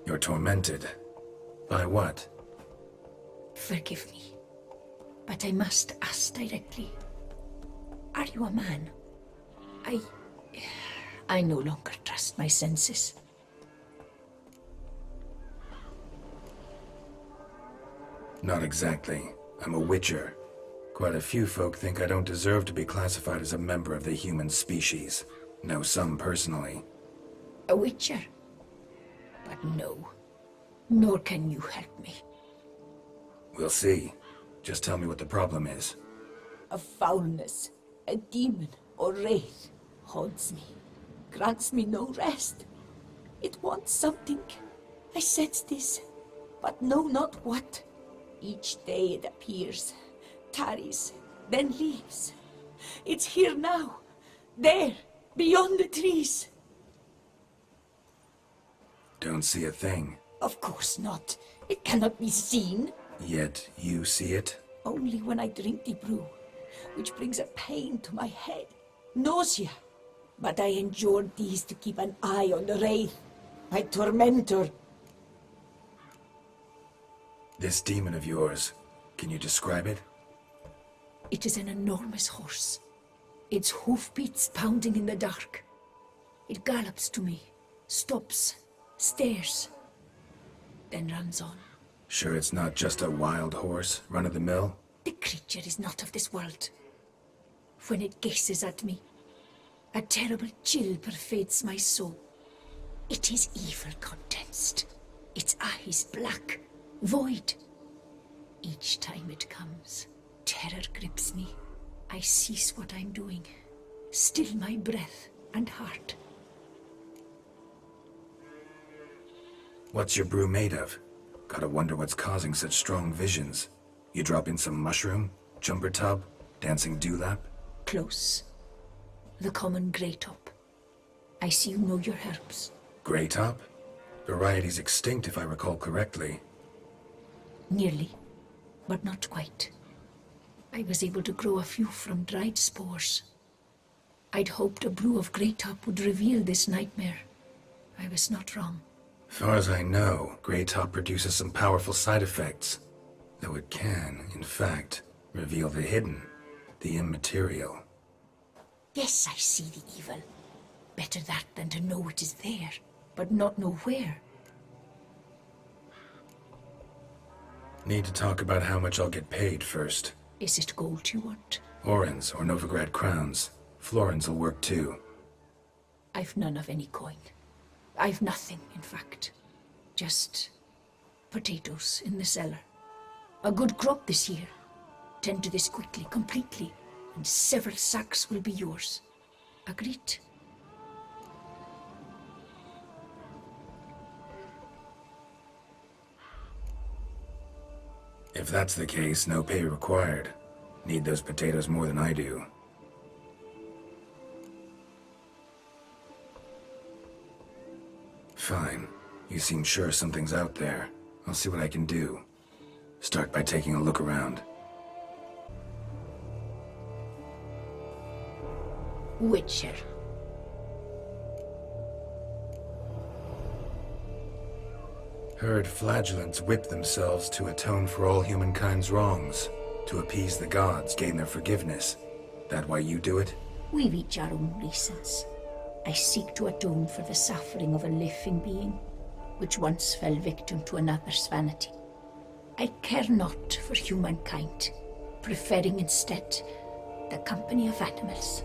You're tormented. By what? Forgive me, but I must ask directly. Are you a man? I no longer trust my senses. Not exactly. I'm a witcher. Quite a few folk think I don't deserve to be classified as a member of the human species. Know some personally. A witcher? But no, nor can you help me. We'll see. Just tell me what the problem is. A foulness, a demon or wraith haunts me, grants me no rest. It wants something. I sense this, but know not what. Each day it appears, tarries, then leaves. It's here now, there, beyond the trees. Don't see a thing. Of course not. It cannot be seen. Yet you see it? Only when I drink the brew, which brings a pain to my head, nausea. But I endured these to keep an eye on the wraith, my tormentor. This demon of yours, can you describe it? It is an enormous horse, its hoofbeats pounding in the dark. It gallops to me, stops, stares, then runs on. Sure it's not just a wild horse, run-of-the-mill? The creature is not of this world. When it gazes at me, a terrible chill pervades my soul. It is evil condensed, its eyes black, void. Each time it comes, terror grips me. I cease what I'm doing, still my breath and heart. What's your brew made of? Gotta wonder what's causing such strong visions. You drop in some mushroom, jumper tub, dancing dewlap? Close. The common grey top. I see you know your herbs. Grey top? Variety's extinct if I recall correctly. Nearly, but not quite. I was able to grow a few from dried spores. I'd hoped a brew of grey top would reveal this nightmare. I was not wrong. Far as I know, grey top produces some powerful side effects. Though it can, in fact, reveal the hidden, the immaterial. Yes, I see the evil. Better that than to know it is there, but not know where. Need to talk about how much I'll get paid first. Is it gold you want? Orens or Novigrad crowns. Florins will work too. I've none of any coin. I've nothing, in fact. Just potatoes in the cellar. A good crop this year. Tend to this quickly, completely, and several sacks will be yours. Agreed? If that's the case, no pay required. Need those potatoes more than I do. Fine. You seem sure something's out there. I'll see what I can do. Start by taking a look around. Witcher. Heard flagellants whip themselves to atone for all humankind's wrongs. To appease the gods, gain their forgiveness. That why you do it? We've each our own reasons. I seek to atone for the suffering of a living being, which once fell victim to another's vanity. I care not for humankind, preferring instead the company of animals.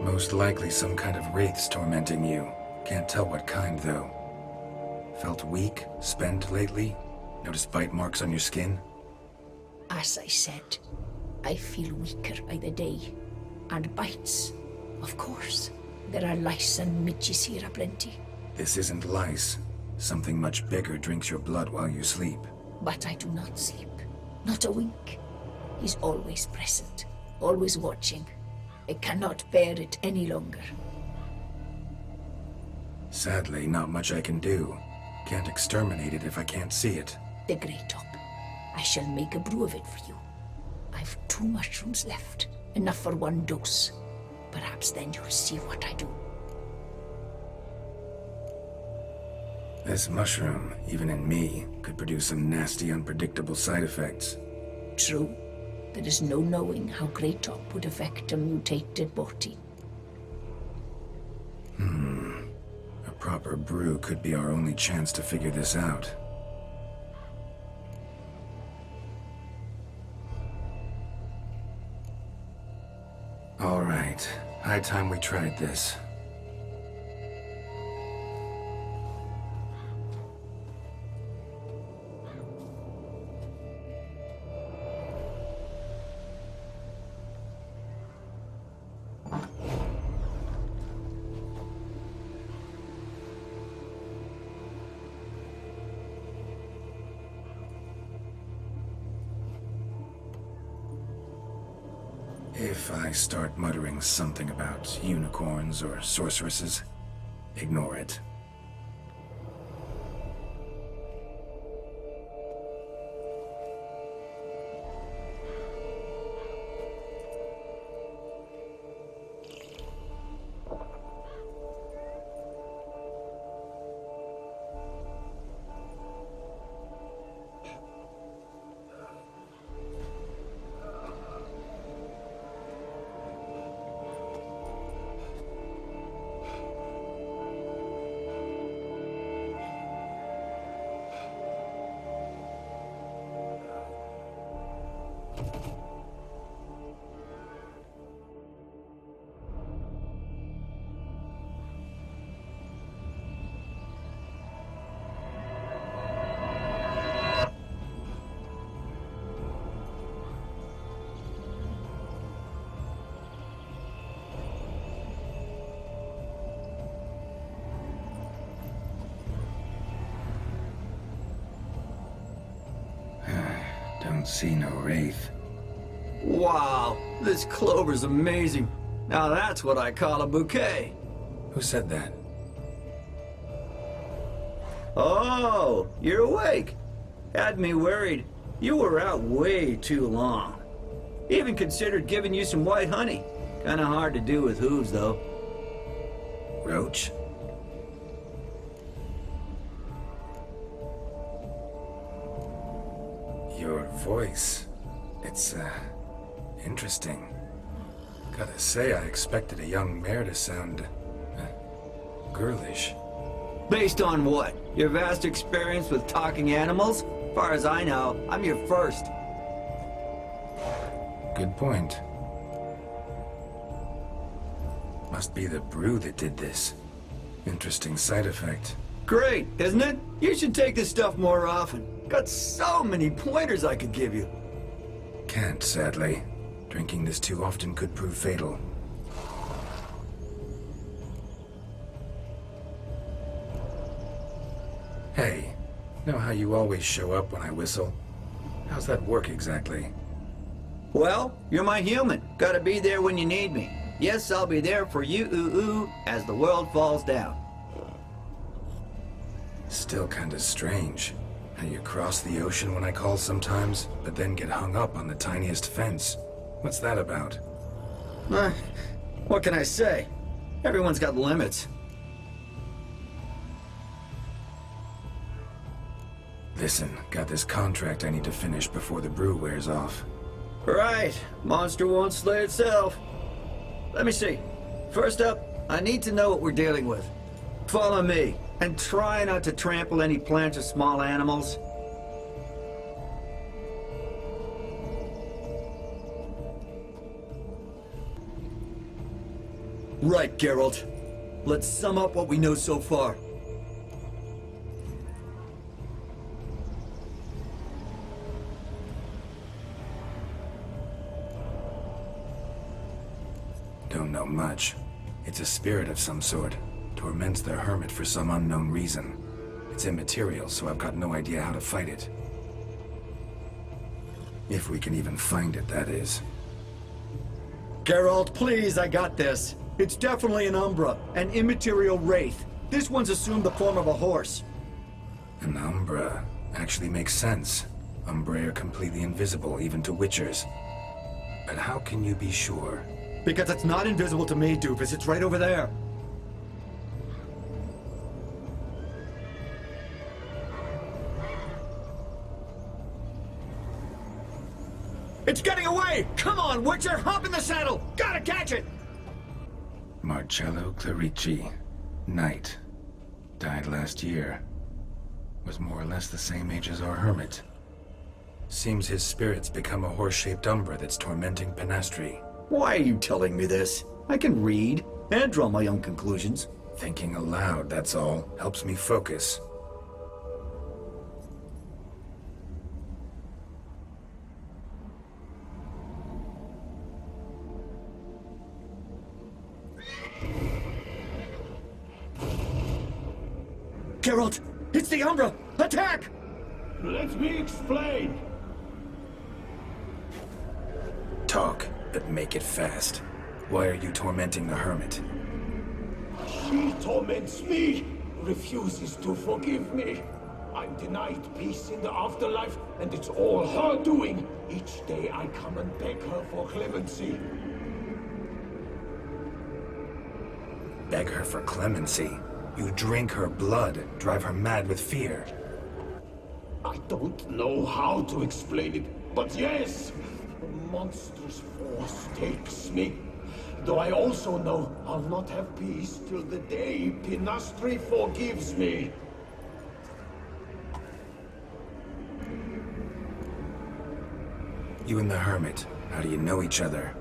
Most likely some kind of wraiths tormenting you. Can't tell what kind, though. Felt weak, spent lately? Notice bite marks on your skin? As I said, I feel weaker by the day. And bites, of course. There are lice and midges here aplenty. This isn't lice. Something much bigger drinks your blood while you sleep. But I do not sleep. Not a wink. He's always present, always watching. I cannot bear it any longer. Sadly, not much I can do. Can't exterminate it if I can't see it. The grey top. I shall make a brew of it for you. I've 2 mushrooms left. Enough for 1 dose. Perhaps then you'll see what I do. This mushroom, even in me, could produce some nasty, unpredictable side effects. True. There is no knowing how Grey Top would affect a mutated body. A proper brew could be our only chance to figure this out. All right. High time we tried this. If I start muttering something about unicorns or sorceresses, ignore it. Don't see no wraith. Wow, this clover's amazing. Now that's what I call a bouquet. Who said that? Oh, you're awake. Had me worried. You were out way too long. Even considered giving you some white honey. Kinda hard to do with hooves, though. Roach? Your voice. It's, interesting. Gotta say, I expected a young mare to sound, girlish. Based on what? Your vast experience with talking animals? Far as I know, I'm your first. Good point. Must be the brew that did this. Interesting side effect. Great, isn't it? You should take this stuff more often. Got so many pointers I could give you. Can't, sadly. Drinking this too often could prove fatal. Hey, know how you always show up when I whistle? How's that work exactly? Well, you're my human. Gotta be there when you need me. Yes, I'll be there for you, as the world falls down. Still kinda strange. How you cross the ocean when I call sometimes, but then get hung up on the tiniest fence. What's that about? What can I say? Everyone's got limits. Listen, got this contract I need to finish before the brew wears off. Right. Monster won't slay itself. Let me see. First up, I need to know what we're dealing with. Follow me, and try not to trample any plants or small animals. Right, Geralt. Let's sum up what we know so far. Don't know much. It's a spirit of some sort. Torments their hermit for some unknown reason. It's immaterial, so I've got no idea how to fight it. If we can even find it, that is. Geralt, please, I got this. It's definitely an Umbra, an immaterial wraith. This one's assumed the form of a horse. An Umbra actually makes sense. Umbrae are completely invisible, even to Witchers. But how can you be sure? Because it's not invisible to me, Doofus. It's right over there. It's getting away! Come on, Witcher, hop in the saddle! Gotta catch it! Marcello Clerici, knight. Died last year. Was more or less the same age as our hermit. Seems his spirit's become a horse-shaped umbra that's tormenting Penastri. Why are you telling me this? I can read and draw my own conclusions. Thinking aloud, that's all. Helps me focus. Geralt, it's the Umbra! Attack! Let me explain. Talk, but make it fast. Why are you tormenting the hermit? She torments me, refuses to forgive me. I'm denied peace in the afterlife, and it's all her doing. Each day I come and beg her for clemency. Beg her for clemency. You drink her blood, drive her mad with fear. I don't know how to explain it, but yes, a monstrous force takes me. Though I also know I'll not have peace till the day Penastri forgives me. You and the hermit, how do you know each other?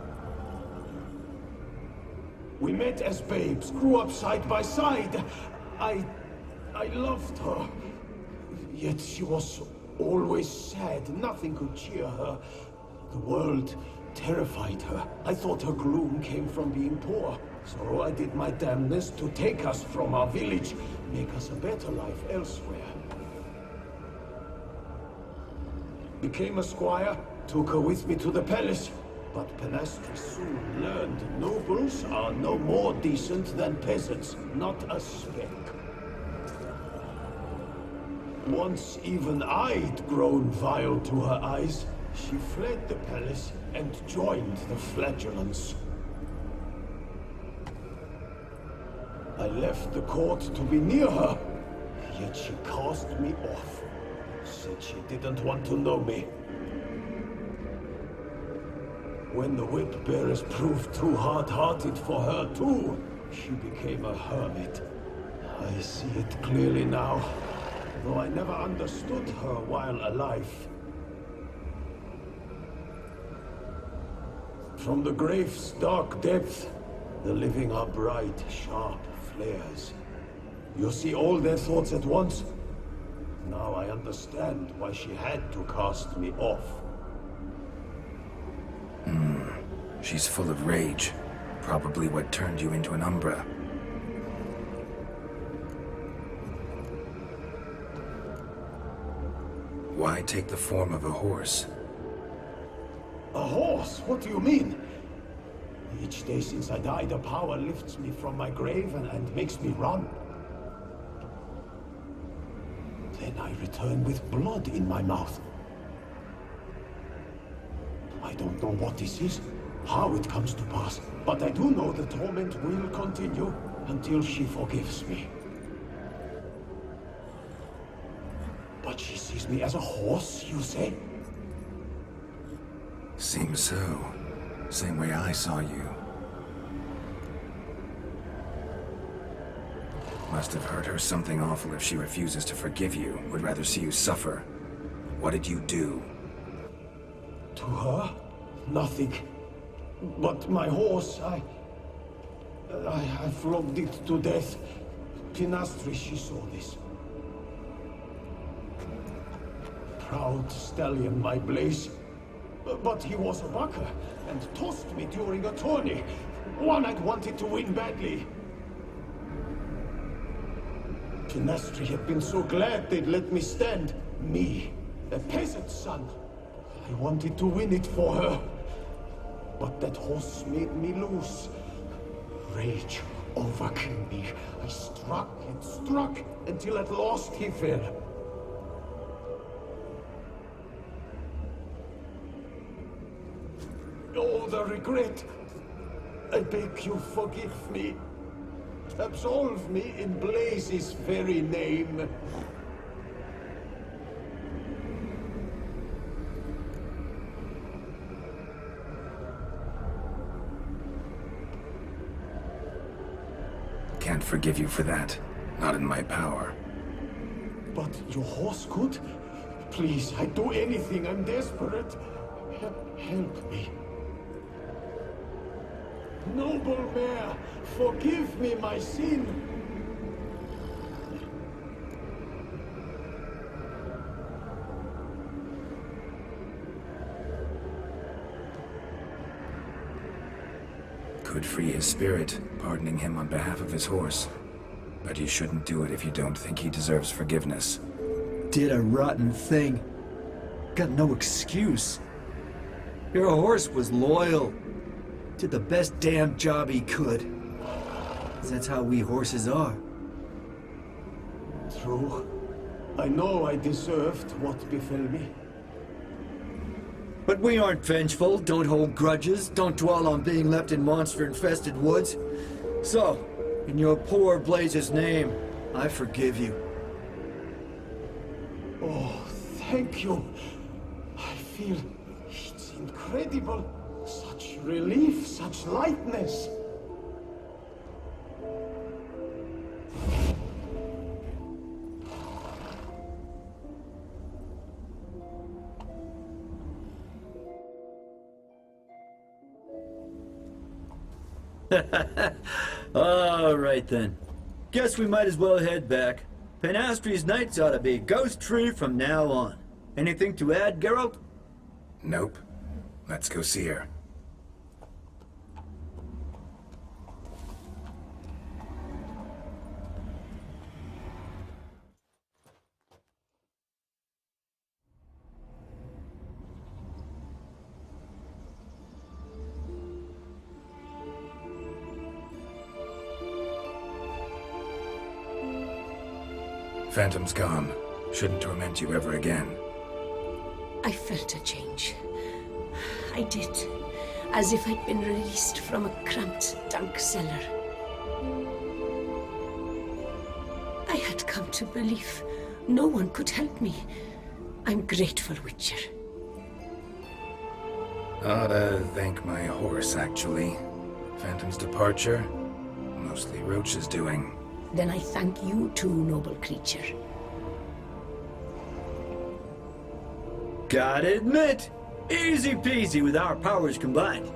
We met as babes, grew up side by side. I loved her. Yet she was always sad. Nothing could cheer her. The world terrified her. I thought her gloom came from being poor. So I did my damnedest to take us from our village, make us a better life elsewhere. Became a squire, took her with me to the palace. But Penastri soon learned nobles are no more decent than peasants, not a speck. Once even I'd grown vile to her eyes, she fled the palace and joined the flagellants. I left the court to be near her, yet she cast me off. Said she didn't want to know me. When the whip bearers proved too hard-hearted for her too, she became a hermit. I see it clearly now, though I never understood her while alive. From the grave's dark depth, the living are bright, sharp flares. You see all their thoughts at once? Now I understand why she had to cast me off. She's full of rage. Probably what turned you into an umbra. Why take the form of a horse? A horse? What do you mean? Each day since I died, a power lifts me from my grave and makes me run. Then I return with blood in my mouth. I don't know what this is, how it comes to pass, but I do know the torment will continue until she forgives me. But she sees me as a horse, you say? Seems so. Same way I saw you. Must have hurt her something awful if she refuses to forgive you, would rather see you suffer. What did you do? To her? Nothing. But my horse, I flogged it to death. Penastri, she saw this. Proud stallion, my Blaze. But he was a bucker, and tossed me during a tourney. One I'd wanted to win badly. Penastri had been so glad they'd let me stand. Me, a peasant's son. I wanted to win it for her. But that horse made me loose. Rage overcame me. I struck and struck until at last he fell. Oh, the regret. I beg you forgive me. Absolve me in Blaze's very name. can't forgive you for that. Not in my power. But your horse could? Please, I'd do anything. I'm desperate. Help me. Noble mare, forgive me my sin. Could free his spirit, pardoning him on behalf of his horse. But you shouldn't do it if you don't think he deserves forgiveness. Did a rotten thing. Got no excuse. Your horse was loyal. Did the best damn job he could. 'Cause that's how we horses are. True. I know I deserved what befell me. But we aren't vengeful, don't hold grudges, don't dwell on being left in monster-infested woods. So, in your poor Blaze's name, I forgive you. Oh, thank you. I feel it's incredible. Such relief, such lightness. All right then. Guess we might as well head back. Penastri's nights ought to be ghost-free from now on. Anything to add, Geralt? Nope. Let's go see her. Phantom's gone. Shouldn't torment you ever again. I felt a change. I did. As if I'd been released from a cramped, dank cellar. I had come to believe no one could help me. I'm grateful, Witcher. Ought to thank my horse, actually. Phantom's departure, mostly Roach's doing. Then I thank you too, noble creature. Gotta admit, easy peasy with our powers combined.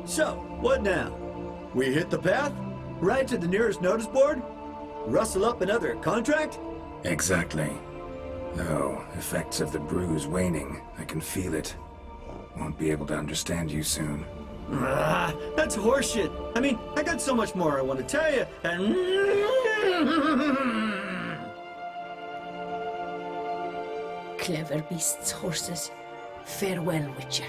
So, what now? We hit the path? Right to the nearest notice board? Rustle up another contract? Exactly. Though, effects of the bruise waning. I can feel it. Won't be able to understand you soon. Ah, that's horseshit. I mean, I got so much more I want to tell you, and... Clever beasts, horses. Farewell, Witcher.